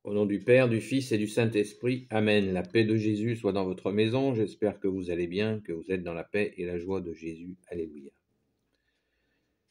Au nom du Père, du Fils et du Saint-Esprit. Amen. La paix de Jésus soit dans votre maison. J'espère que vous allez bien, que vous êtes dans la paix et la joie de Jésus. Alléluia.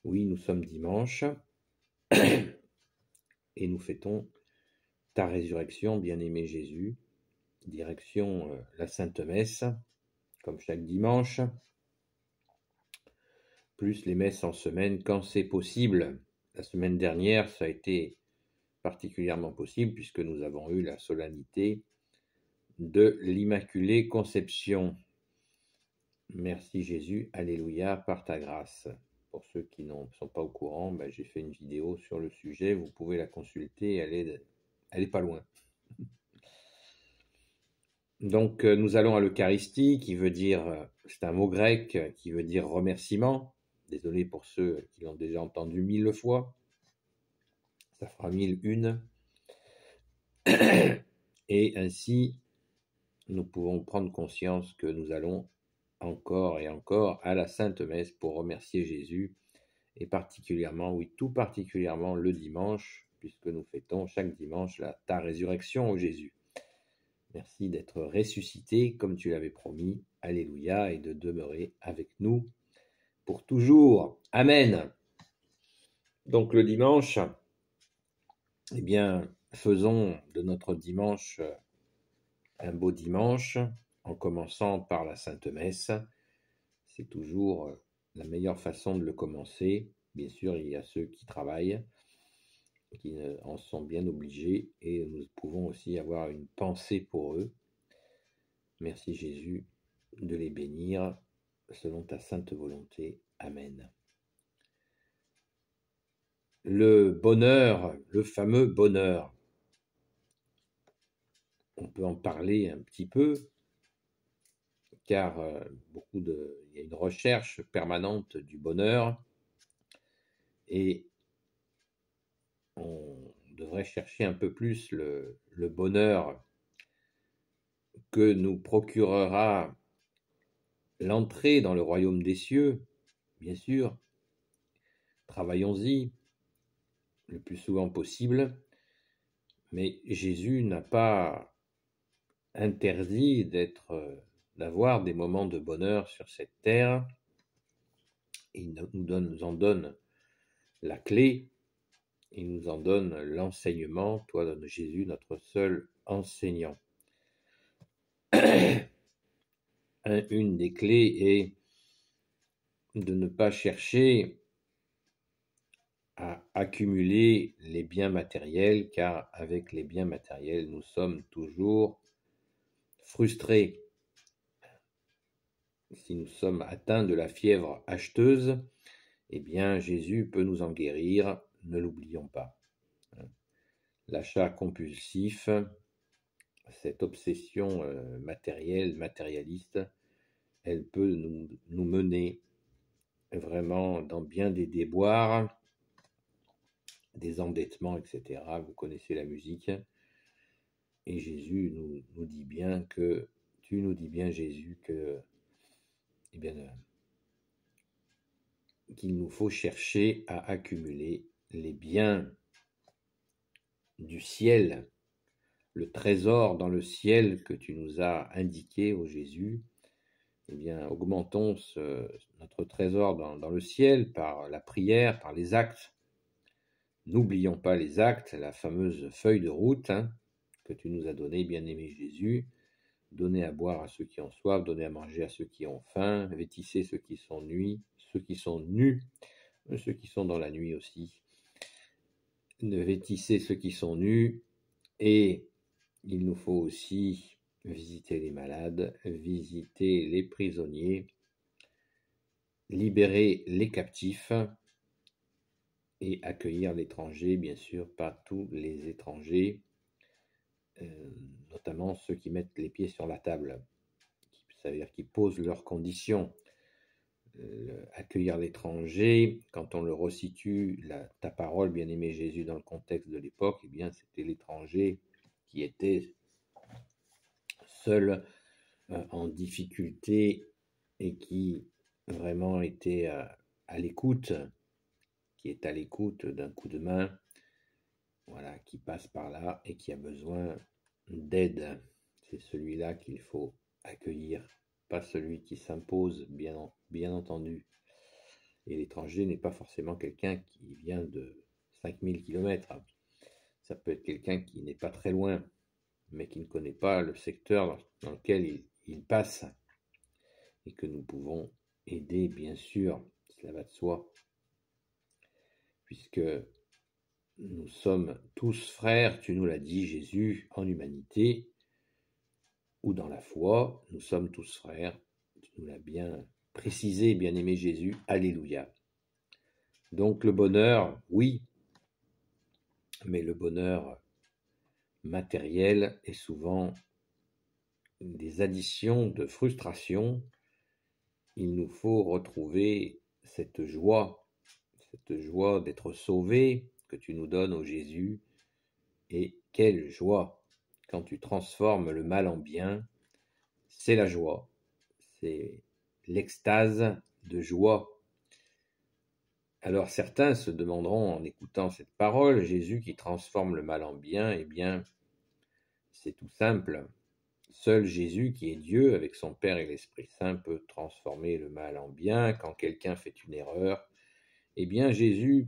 Oui, nous sommes dimanche et nous fêtons ta résurrection, bien-aimé Jésus. Direction la Sainte Messe, comme chaque dimanche, plus les messes en semaine quand c'est possible. La semaine dernière, ça a été particulièrement possible puisque nous avons eu la solennité de l'Immaculée Conception. Merci Jésus, alléluia, par ta grâce. Pour ceux qui ne sont pas au courant, j'ai fait une vidéo sur le sujet, vous pouvez la consulter, elle est pas loin. Donc nous allons à l'Eucharistie, qui veut dire, c'est un mot grec qui veut dire remerciement. Désolé pour ceux qui l'ont déjà entendu 1000 fois, ça fera 1001. Et ainsi, nous pouvons prendre conscience que nous allons encore et encore à la Sainte Messe pour remercier Jésus, et particulièrement, oui, tout particulièrement le dimanche, puisque nous fêtons chaque dimanche ta résurrection, ô Jésus. Merci d'être ressuscité comme tu l'avais promis, alléluia, et de demeurer avec nous pour toujours. Amen. Donc le dimanche, eh bien, faisons de notre dimanche un beau dimanche, en commençant par la Sainte Messe. C'est toujours la meilleure façon de le commencer. Bien sûr, il y a ceux qui travaillent, qui en sont bien obligés, et nous pouvons aussi avoir une pensée pour eux. Merci Jésus de les bénir selon ta sainte volonté. Amen. Le bonheur, le fameux bonheur, on peut en parler un petit peu, car il y a une recherche permanente du bonheur, et on devrait chercher un peu plus le bonheur que nous procurera l'entrée dans le royaume des cieux, bien sûr. Travaillons-y le plus souvent possible, mais Jésus n'a pas interdit d'avoir des moments de bonheur sur cette terre. Il nous en donne la clé, il nous en donne l'enseignement, toi, Jésus, notre seul enseignant. Une des clés est de ne pas chercher à accumuler les biens matériels, car avec les biens matériels, nous sommes toujours frustrés. Si nous sommes atteints de la fièvre acheteuse, eh bien Jésus peut nous en guérir, ne l'oublions pas. L'achat compulsif, cette obsession matérialiste, elle peut nous mener vraiment dans bien des déboires, des endettements, etc. Vous connaissez la musique. Et Jésus nous dit bien que, tu nous dis bien Jésus que, eh bien, qu'il nous faut chercher à accumuler les biens du ciel, le trésor dans le ciel que tu nous as indiqué, ô Jésus. Eh bien, augmentons notre trésor dans le ciel par la prière, par les actes. N'oublions pas les actes, la fameuse feuille de route que tu nous as donnée, bien-aimé Jésus. Donnez à boire à ceux qui ont soif, donnez à manger à ceux qui ont faim, vêtissez ceux qui sont nus, ceux qui sont dans la nuit aussi. Vêtissez ceux qui sont nus, et il nous faut aussi visiter les malades, visiter les prisonniers, libérer les captifs et accueillir l'étranger, bien sûr, pas tous les étrangers, notamment ceux qui mettent les pieds sur la table, ça veut dire qui posent leurs conditions. Accueillir l'étranger, quand on le resitue, ta parole, bien-aimé Jésus, dans le contexte de l'époque, eh bien, c'était l'étranger qui était seul, en difficulté, et qui vraiment était à l'écoute, qui est à l'écoute d'un coup de main, voilà, qui passe par là et qui a besoin d'aide. C'est celui-là qu'il faut accueillir, pas celui qui s'impose, bien entendu. Et l'étranger n'est pas forcément quelqu'un qui vient de 5000 kilomètres. Ça peut être quelqu'un qui n'est pas très loin, mais qui ne connaît pas le secteur dans lequel il passe, et que nous pouvons aider, bien sûr, cela va de soi, puisque nous sommes tous frères, tu nous l'as dit, Jésus, en humanité, ou dans la foi, nous sommes tous frères, tu nous l'as bien précisé, bien-aimé Jésus, alléluia. Donc le bonheur, oui, mais le bonheur matériel est souvent des additions de frustration. Il nous faut retrouver cette joie d'être sauvés que tu nous donnes, ô Jésus. Et quelle joie quand tu transformes le mal en bien, c'est la joie, c'est l'extase de joie. Alors certains se demanderont en écoutant cette parole, Jésus qui transforme le mal en bien, eh bien c'est tout simple. Seul Jésus, qui est Dieu, avec son Père et l'Esprit Saint, peut transformer le mal en bien. Quand quelqu'un fait une erreur, eh bien Jésus,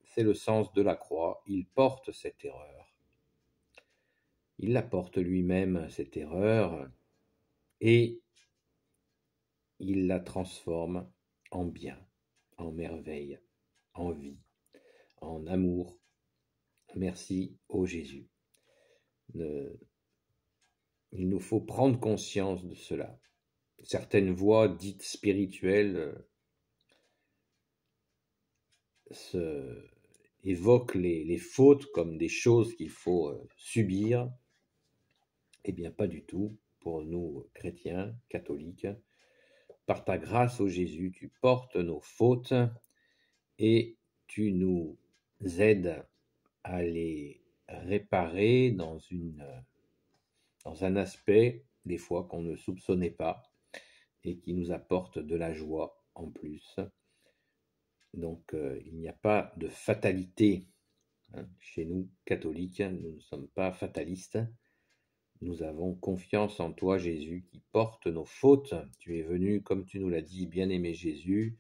c'est le sens de la croix, il porte cette erreur. Il la porte lui-même, cette erreur, et il la transforme en bien, en merveille, en vie, en amour. Merci, ô Jésus. Il nous faut prendre conscience de cela. Certaines voies dites spirituelles évoquent les fautes comme des choses qu'il faut subir. Eh bien, pas du tout. Pour nous, chrétiens, catholiques, par ta grâce, ô Jésus, tu portes nos fautes et tu nous aides à les réparer dans un aspect, des fois, qu'on ne soupçonnait pas et qui nous apporte de la joie en plus. Donc, il n'y a pas de fatalité. Chez nous, catholiques, nous ne sommes pas fatalistes. Nous avons confiance en toi, Jésus, qui porte nos fautes. Tu es venu, comme tu nous l'as dit, bien-aimé Jésus.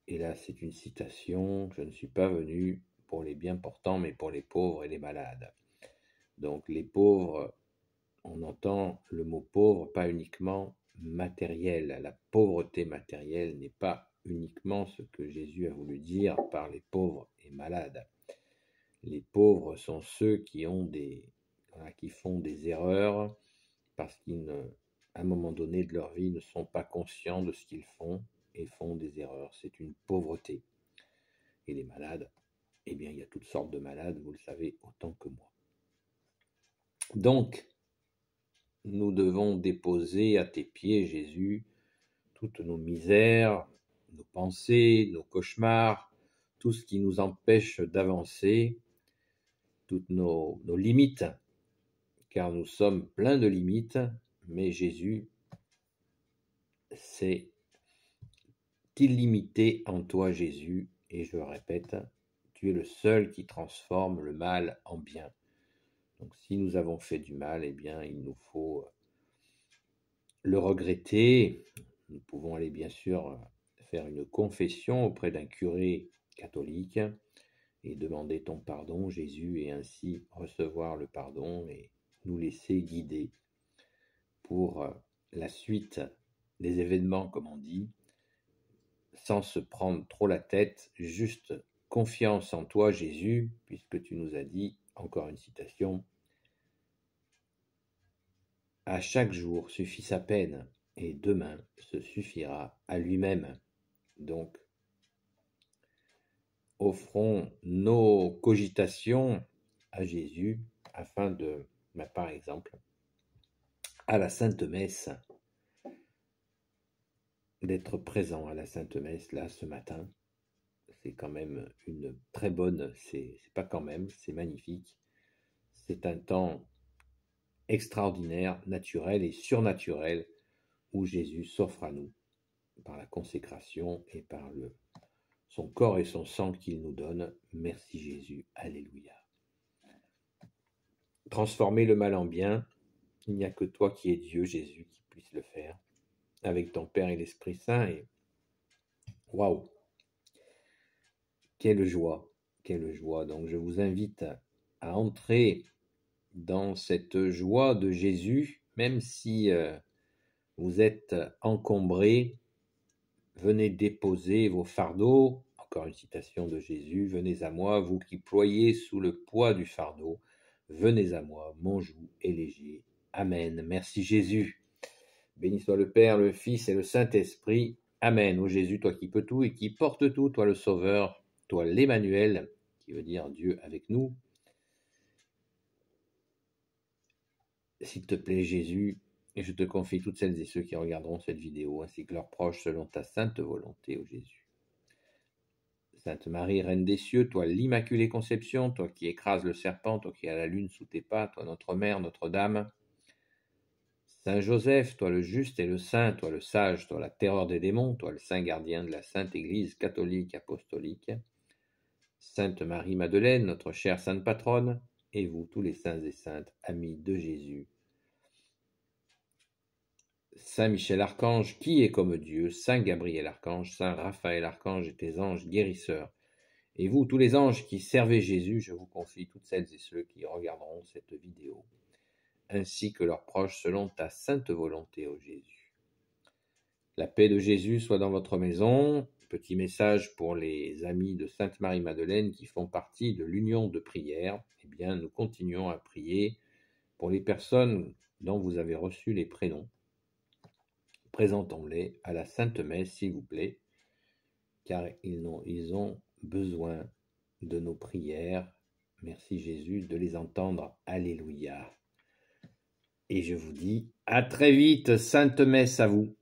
Et là, c'est une citation, je ne suis pas venu pour les bien portants, mais pour les pauvres et les malades. Donc les pauvres, on entend le mot pauvre pas uniquement matériel. La pauvreté matérielle n'est pas uniquement ce que Jésus a voulu dire par les pauvres et malades. Les pauvres sont ceux qui font des erreurs parce qu'à un moment donné de leur vie, ne sont pas conscients de ce qu'ils font et font des erreurs. C'est une pauvreté. Et les malades, eh bien, il y a toutes sortes de malades, vous le savez autant que moi. Donc, nous devons déposer à tes pieds, Jésus, toutes nos misères, nos pensées, nos cauchemars, tout ce qui nous empêche d'avancer, toutes nos limites, car nous sommes pleins de limites, mais Jésus, c'est illimité en toi, Jésus, et je le répète, tu es le seul qui transforme le mal en bien. Donc si nous avons fait du mal, eh bien il nous faut le regretter. Nous pouvons aller bien sûr faire une confession auprès d'un curé catholique et demander ton pardon, Jésus, et ainsi recevoir le pardon et nous laisser guider pour la suite des événements, comme on dit, sans se prendre trop la tête, juste confiance en toi, Jésus, puisque tu nous as dit, encore une citation, « À chaque jour suffit sa peine, et demain se suffira à lui-même. » Donc, offrons nos cogitations à Jésus, afin de, par exemple, à la Sainte Messe, d'être présent à la Sainte Messe, là, ce matin. C'est quand même une très bonne, c'est pas quand même, c'est magnifique. C'est un temps extraordinaire, naturel et surnaturel, où Jésus s'offre à nous par la consécration et par son corps et son sang qu'il nous donne. Merci Jésus, alléluia. Transformer le mal en bien, il n'y a que toi qui es Dieu, Jésus, qui puisse le faire, avec ton Père et l'Esprit Saint. Et waouh, quelle joie, quelle joie. Donc je vous invite à entrer dans cette joie de Jésus, même si vous êtes encombré, venez déposer vos fardeaux. Encore une citation de Jésus, venez à moi, vous qui ployez sous le poids du fardeau, venez à moi, mon joug est léger. Amen. Merci Jésus. Béni soit le Père, le Fils et le Saint-Esprit. Amen. Ô Jésus, toi qui peux tout et qui portes tout, toi le Sauveur, toi l'Emmanuel, qui veut dire Dieu avec nous. S'il te plaît Jésus, et je te confie toutes celles et ceux qui regarderont cette vidéo, ainsi que leurs proches, selon ta sainte volonté, ô Jésus. Sainte Marie, Reine des cieux, toi l'Immaculée Conception, toi qui écrases le serpent, toi qui as la lune sous tes pas, toi notre Mère, Notre-Dame. Saint Joseph, toi le juste et le saint, toi le sage, toi la terreur des démons, toi le saint gardien de la Sainte Église catholique apostolique. Sainte Marie-Madeleine, notre chère sainte patronne, et vous tous les saints et saintes, amis de Jésus. Saint Michel Archange, qui est comme Dieu, Saint Gabriel Archange, Saint Raphaël Archange et tes anges guérisseurs. Et vous, tous les anges qui servez Jésus, je vous confie toutes celles et ceux qui regarderont cette vidéo, ainsi que leurs proches, selon ta sainte volonté, ô Jésus. La paix de Jésus soit dans votre maison. Petit message pour les amis de Sainte Marie-Madeleine qui font partie de l'union de prière. Eh bien, nous continuons à prier pour les personnes dont vous avez reçu les prénoms. Présentons-les à la Sainte Messe, s'il vous plaît, car ils ont besoin de nos prières. Merci Jésus de les entendre. Alléluia. Et je vous dis à très vite, Sainte Messe à vous.